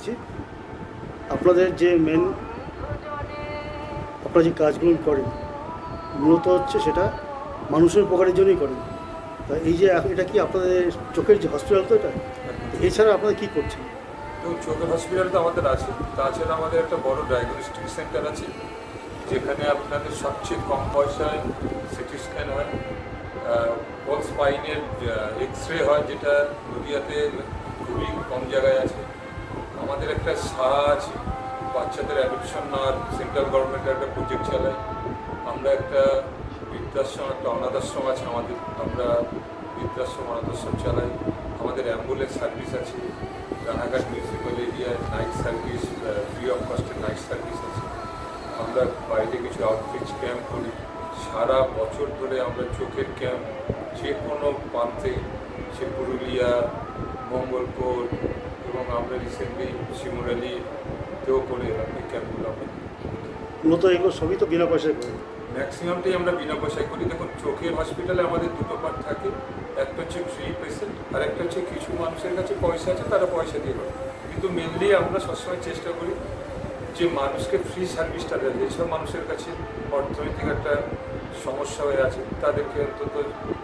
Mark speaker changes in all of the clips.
Speaker 1: করছি, আপনাদের যে আপনারা যে কাজগুলো করেন মূলত হচ্ছে সেটা মানুষের উপকারের জন্যই করেন। তা এই যে এটা কি আপনাদের চোখের যে হসপিটাল তো এটা, এছাড়া আপনারা কী করছেন?
Speaker 2: তো চোখের হসপিটাল তো আমাদের আছে, তাছাড়া আমাদের একটা বড় ডায়াগনস্টিক সেন্টার আছে যেখানে আপনাদের সবচেয়ে কম পয়সায় সিটি স্ক্যান হয়, হোল স্পাইনের এক্স রে হয়, যেটা নদিয়াতে খুবই কম জায়গায় আছে। আমাদের একটা সাহা আছে, বাচ্চাদের অ্যাডপশন নেওয়ার সেন্ট্রাল গভর্নমেন্টের একটা প্রজেক্ট চালাই। আমরা একটা বৃদ্ধাশ্রম, একটা অনাথাশ্রম আছে আমাদের, আমরা বৃদ্ধাশ্রম অনাথাশ্রম চালাই। আমাদের অ্যাম্বুলেন্স সার্ভিস আছে, রানাঘাট মিউনিসিপ্যাল এরিয়ায় নাইট সার্ভিস, ফ্রি অফ কস্টের নাইট সার্ভিস আছে। আমরা বাইরে কিছু আউটরিচ ক্যাম্প করি, সারা বছর ধরে আমরা চোখের ক্যাম্প যে কোনো প্রান্তে, সে পুরুলিয়া, মঙ্গলকোট এবং আমরা রিসেন্টলি শিমুরালিতেও করে এই ক্যাম্পগুলো আমরা
Speaker 1: মূলত এগুলো সবই তো বিনা পয়সায় করেন।
Speaker 2: ম্যাক্সিমামটাই আমরা বিনা পয়সায় করি। দেখুন, চোখের হসপিটালে আমাদের দুটো পার্ট থাকে, একটা হচ্ছে ফ্রি পেশেন্ট আর একটা হচ্ছে কিছু মানুষের কাছে পয়সা আছে, তারা পয়সা দিয়ে করে। কিন্তু মেনলি আমরা সবসময় চেষ্টা করি যে মানুষকে ফ্রি সার্ভিসটা দেয়। যেসব মানুষের কাছে অর্থনৈতিক একটা সমস্যা হয়ে আছে তাদেরকে অন্তত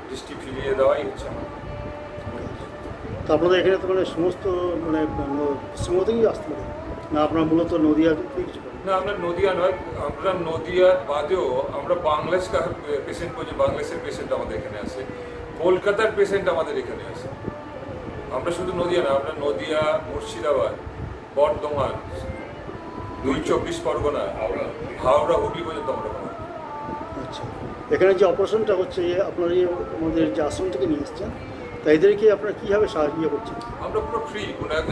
Speaker 2: দৃষ্টি ফিরিয়ে দেওয়াই হচ্ছে আমার।
Speaker 1: তো আপনাদের এখানে তো মানে সমস্ত মানে পশ্চিমবঙ্গ থেকেই আসতে পারে না, আপনারা মূলত নদীয়া থেকে কিছু করেন?
Speaker 2: না, আমরা নদিয়া নয়, আমরা নদিয়ার বাদেও আমরা বাংলাদেশ পেশেন্ট করছি। বাংলাদেশের পেশেন্ট আমাদের এখানে আসে, কলকাতার পেশেন্ট আমাদের এখানে আসে। আমরা শুধু নদিয়া না, আমরা নদিয়া, মুর্শিদাবাদ, বর্ধমান, 24 পরগনা, হাওড়া, হুগলি পর্যন্ত আমরা পাই।
Speaker 1: আচ্ছা, এখানে যে অপারেশনটা হচ্ছে আপনারা আমাদের যে আশ্রম থেকে নিয়ে এসছেন, তা এদেরকে আপনারা কীভাবে সাহায্য করছেন?
Speaker 2: আমরা পুরো ফ্রি,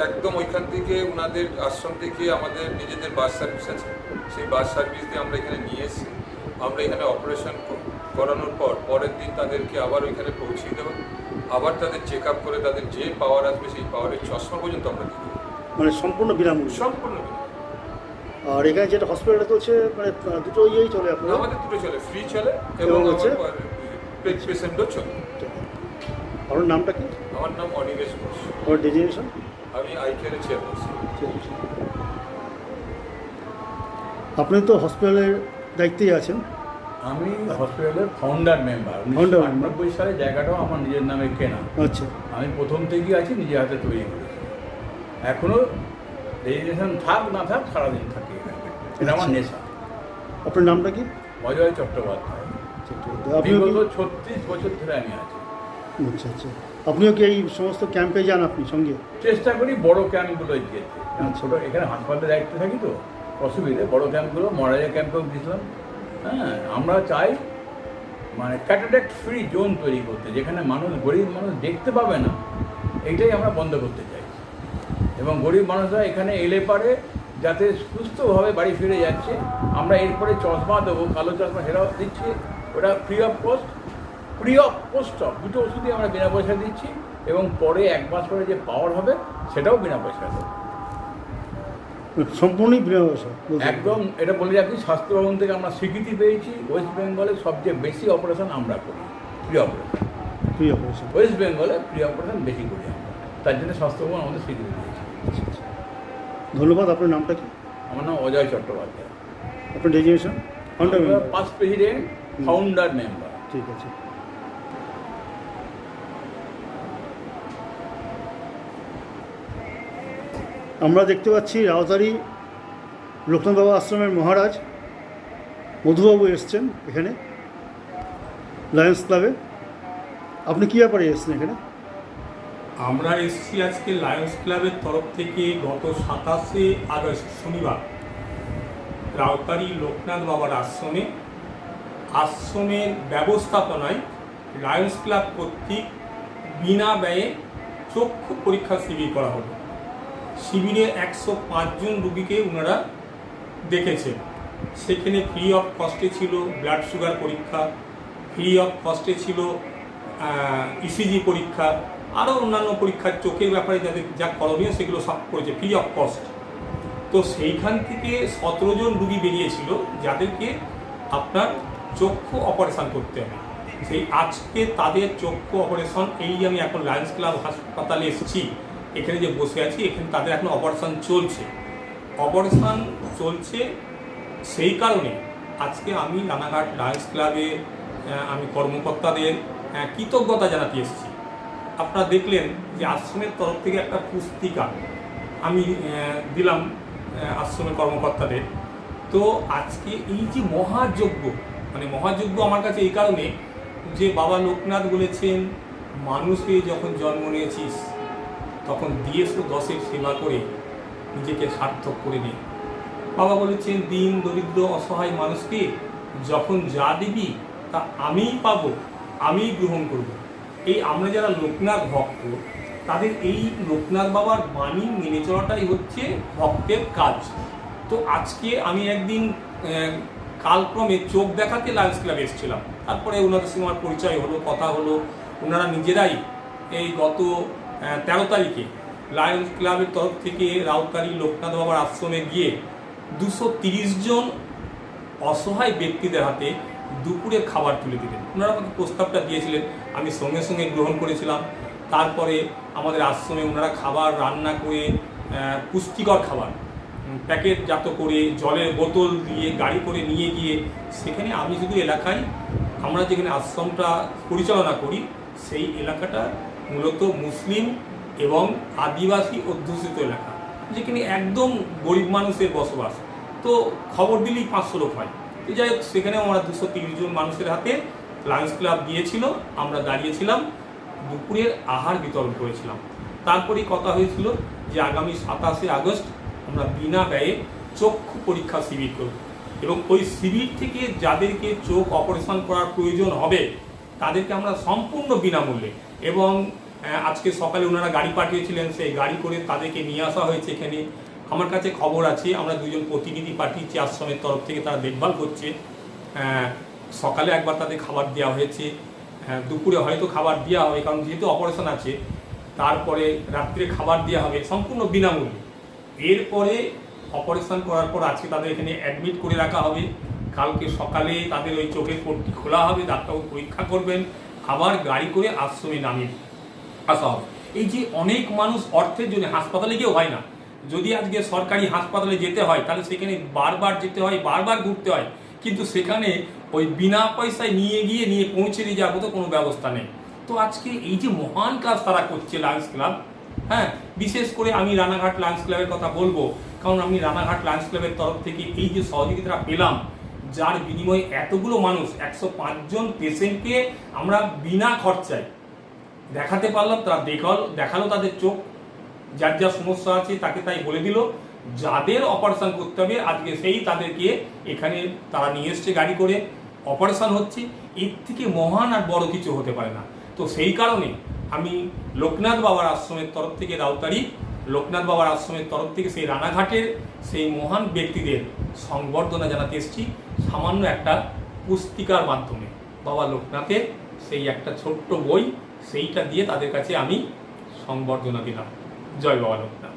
Speaker 2: একদম ওইখান থেকে ওনাদের আশ্রম থেকে আমাদের নিজেদের বাস সার্ভিস আছে, সেই বাস সার্ভিস দিয়ে আমরা এখানে নিয়ে এসেছি। আমরা এখানে অপারেশন করানোর পর পরের দিন তাদেরকে আবার ওইখানে পৌঁছিয়ে দেবো, আবার তাদের চেক আপ করে তাদের যে পাওয়ার আসবে সেই পাওয়ারের চশমা পর্যন্ত আমরা দিই,
Speaker 1: মানে সম্পূর্ণ বিনামূল্যে?
Speaker 2: সম্পূর্ণ।
Speaker 1: আর এখানে যেটা হসপিটালটা চলছে মানে দুটো ইয়েই চলে আপনার?
Speaker 2: আমাদের দুটো চলে, ফ্রি চলে এবং
Speaker 1: হচ্ছে
Speaker 2: পেশেন্টও চলে।
Speaker 1: আপনার নামটা কি?
Speaker 2: আমার নাম অনিমেষ ঘোষ,
Speaker 1: আমার ডেজিনেশন?
Speaker 2: আমি আইকেয়ারের চেয়ারপারসন।
Speaker 1: আপনি তো হসপিটালের দায়িত্বেই আছেন?
Speaker 3: আমি হসপিটালের ফাউন্ডার মেম্বার। 1998 সালে জায়গাটাও আমার নিজের নামে কেনা।
Speaker 1: আচ্ছা,
Speaker 3: আমি প্রথম থেকেই আছি, নিজের হাতে তৈরি করেছি। এখনও রেজিস্ট্রেশন থাক না থাক সারাদিন থাকি, এটা আমার নেশা।
Speaker 1: আপনার নামটা কি?
Speaker 3: অজয় চট্টোপাধ্যায়।
Speaker 1: আপনিও কি?
Speaker 3: 36 বছর ধরে আমি আছি।
Speaker 1: আচ্ছা আচ্ছা, আপনিও কি এই সমস্ত ক্যাম্পে যান আপনি সঙ্গে?
Speaker 3: চেষ্টা করি বড় ক্যাম্পগুলোয় যেতে।
Speaker 1: আচ্ছা।
Speaker 3: ছোটো এখানে হাসপাতালে দায়িত্বে থাকি তো অসুবিধে, বড় ক্যাম্পগুলো, মরারিয়া ক্যাম্পেও গেছিলাম। হ্যাঁ, আমরা চাই মানে ক্যাটারাক্ট ফ্রি জোন তৈরি করতে, যেখানে মানুষ, গরিব মানুষ দেখতে পাবে না, এইটাই আমরা বন্ধ করতে চাই। এবং গরিব মানুষরা এখানে এলে পারে যাতে সুস্থভাবে বাড়ি ফিরে যাচ্ছে। আমরা এরপরে চশমা দেবো, কালো চশমা, সেটাও দিচ্ছি, ওটা ফ্রি অফ পোস্ট অফ দুটো ওষুধই আমরা বিনা পয়সা দিচ্ছি। এবং পরে 1 মাস পরে যে পাওয়ার হবে সেটাও বিনা পয়সা দেবো,
Speaker 1: সম্পূর্ণই বিনা পয়সা
Speaker 3: একদম। এটা বলে রাখি, স্বাস্থ্য ভবন থেকে আমরা স্বীকৃতি পেয়েছি, ওয়েস্ট বেঙ্গলে সবচেয়ে বেশি অপারেশন আমরা করি, ফ্রি অপারেশন। ওয়েস্ট বেঙ্গলে ফ্রি অপারেশন বেশি করি আমরা, তার জন্য স্বাস্থ্য ভবন আমাদের স্বীকৃতি দিয়েছে।
Speaker 1: ধন্যবাদ। আপনার নামটা কি?
Speaker 3: আমার নাম অজয় চট্টোপাধ্যায়।
Speaker 1: আপনার designation? Founder member.
Speaker 3: Past president, founder member.
Speaker 1: ঠিক আছে। আমরা দেখতে পাচ্ছি রাউতারি লোকনাথ বাবা আশ্রমের মহারাজ মধুবাবু এসছেন এখানে লায়ন্স ক্লাবে। আপনি কী ব্যাপারে এসছেন এখানে?
Speaker 4: আমরা এসেছি আজকে লায়ন্স ক্লাবের তরফ থেকে গত 27শে আগস্ট শনিবার রাউতারি লোকনাথ বাবার আশ্রমের ব্যবস্থাপনায় লায়ন্স ক্লাব কর্তৃক বিনা ব্যয়ে চক্ষু পরীক্ষা শিবির করা হলো। শিবিরে 105 জন রুগীকে ওনারা দেখেছেন। সেখানে ফ্রি অফ কস্টে ছিল ব্লাড সুগার পরীক্ষা, ফ্রি অফ কস্টে ছিল ইসিজি পরীক্ষা, আরও অন্যান্য পরীক্ষার চোখের ব্যাপারে যাদের যা করণীয় সেগুলো সব করেছে ফ্রি অফ কস্ট। তো সেইখান থেকে 17 জন রুগী বেরিয়েছিল যাদেরকে আপনার চক্ষু অপারেশন করতে হবে। সেই আজকে তাদের চক্ষু অপারেশন, এই আমি এখন লায়ন্স ক্লাব হাসপাতালে এসেছি, এখানে যে বসে আছি, এখানে তাদের এখন অপারেশন চলছে। অপারেশন চলছে সেই কারণে আজকে আমি রানাঘাট লায়ন্স ক্লাবে আমি কর্মকর্তাদের কৃতজ্ঞতা জানাতে এসেছি। আপনারা দেখলেন যে আশ্রমের তরফ থেকে একটা পুস্তিকা আমি দিলাম আশ্রমের কর্মকর্তাদের। তো আজকে এই যে মহাযজ্ঞ, মানে মহাযজ্ঞ আমার কাছে এই কারণে যে বাবা লোকনাথ বলেছেন, মানুষে যখন জন্ম নিয়েছিস তখন দিয়েছ দশের সেবা করে নিজেকে সার্থক করে নে। বাবা বলেছেন, দিন দরিদ্র অসহায় মানুষকে যখন যা দিবি তা আমিই পাবো, আমিই গ্রহণ করব। এই আমরা যারা লোকনাথ ভক্ত, তাদের এই লোকনাথ বাবার বাণী মেনে চলাটাই হচ্ছে ভক্তের কাজ। তো আজকে আমি একদিন কালক্রমে চোখ দেখাতে লায়ন্স ক্লাবে এসেছিলাম। তারপরে ওনাদের সঙ্গে আমার পরিচয় হলো, কথা হলো। ওনারা নিজেরাই এই গত 13 তারিখে লায়ন্স ক্লাবের তরফ থেকে রাউতারি লোকনাথ বাবার আশ্রমে গিয়ে 230 জন অসহায় ব্যক্তিদের হাতে দুপুরে খাবার তুলে দিলেন। ওনারা আমাকে প্রস্তাবটা দিয়েছিলেন, আমি সঙ্গে সঙ্গে গ্রহণ করেছিলাম। তারপরে আমাদের আশ্রমে ওনারা খাবার রান্না করে, পুষ্টিকর খাবার প্যাকেটজাত করে, জলের বোতল দিয়ে গাড়ি করে নিয়ে গিয়ে সেখানে আমি শুধু এলাকায়, আমরা যেখানে আশ্রমটা পরিচালনা করি সেই এলাকাটা মূলত মুসলিম এবং আদিবাসী অধ্যুষিত এলাকা, যেখানে একদম গরিব মানুষের বসবাস। তো খবর দিলেই 500 লোক হয়। তো যাই হোক, সেখানে আমরা 230 জন মানুষের হাতে লায়ন্স ক্লাব দিয়েছিল, আমরা দাঁড়িয়েছিলাম, দুপুরের আহার বিতরণ করেছিলাম। তারপরেই কথা হয়েছিল যে আগামী 27শে আগস্ট আমরা বিনা ব্যয়ে চক্ষু পরীক্ষা শিবির করব, এবং ওই শিবির থেকে যাদেরকে চোখ অপারেশন করার প্রয়োজন হবে তাদেরকে আমরা সম্পূর্ণ বিনামূল্যে, এবং আজকে সকালে ওনারা গাড়ি পাঠিয়েছিলেন, সেই গাড়ি করে তাদেরকে নিয়ে আসা হয়েছে এখানে। আমার কাছে খবর আছে, আমরা 2 জন প্রতিনিধি পাঠিয়েছি আশ্রমের তরফ থেকে, তারা দেখভাল করছে। সকালে একবার তাদের খাবার দেওয়া হয়েছে, দুপুরে হয়তো খাবার দেওয়া হবে, কারণ যেহেতু অপারেশন আছে। তারপরে রাত্রে খাবার দেওয়া হবে সম্পূর্ণ বিনামূল্যে। এরপরে অপারেশন করার পর আজকে তাদের এখানে অ্যাডমিট করে রাখা হবে। কালকে সকালে তাদের ওই চোখের পট্টি খোলা হবে, ডাক্তারবাবু পরীক্ষা করবেন, আবার গাড়ি করে আশ্রমে নামিয়ে আসা হবে। এই যে অনেক মানুষ অর্থের জন্য হাসপাতালে গিয়েও হয় না। যদি আজকে সরকারি হাসপাতালে যেতে হয় তাহলে সেখানে বারবার যেতে হয়, বারবার ঘুরতে হয়, কিন্তু সেখানে ওই বিনা পয়সায় নিয়ে পৌঁছে দিয়ে যাওয়ার মতো কোনো ব্যবস্থা নেই। তো আজকে এই যে মহান কাজ তারা করছে লায়ন্স ক্লাব, বিশেষ করে আমি রানাঘাট লায়ন্স ক্লাবের কথা বলবো, কারণ আমি রানাঘাট লায়ন্স ক্লাবের তরফ থেকে এই যে সহযোগিতা পেলাম, যার বিনিময়ে এতগুলো মানুষ, 105 জন পেশেন্টকে আমরা বিনা খরচায় দেখাতে পারলাম। তারা দেখালো তাদের চোখ, যার যা সমস্যা আছে তাকে তাই বলে দিল। যাদের অপারেশন করতে হবে আজকে সেই তাদেরকে এখানে তারা নিয়ে এসছে গাড়ি করে, অপারেশন হচ্ছে। এর থেকে মহান আর বড় কিছু হতে পারে না। তো সেই কারণে আমি লোকনাথ বাবার আশ্রমের তরফ থেকে, রাউতারি লোকনাথ বাবার আশ্রমের তরফ থেকে সেই রানাঘাটের সেই মহান ব্যক্তিদের সংবর্ধনা জানাতে এসেছি সামান্য একটা পুস্তিকার মাধ্যমে। বাবা লোকনাথের সেই একটা ছোট্ট বই, সেইটা দিয়ে তাদের কাছে আমি সংবর্ধনা দিলাম। জয় বাবা লোকনাথ।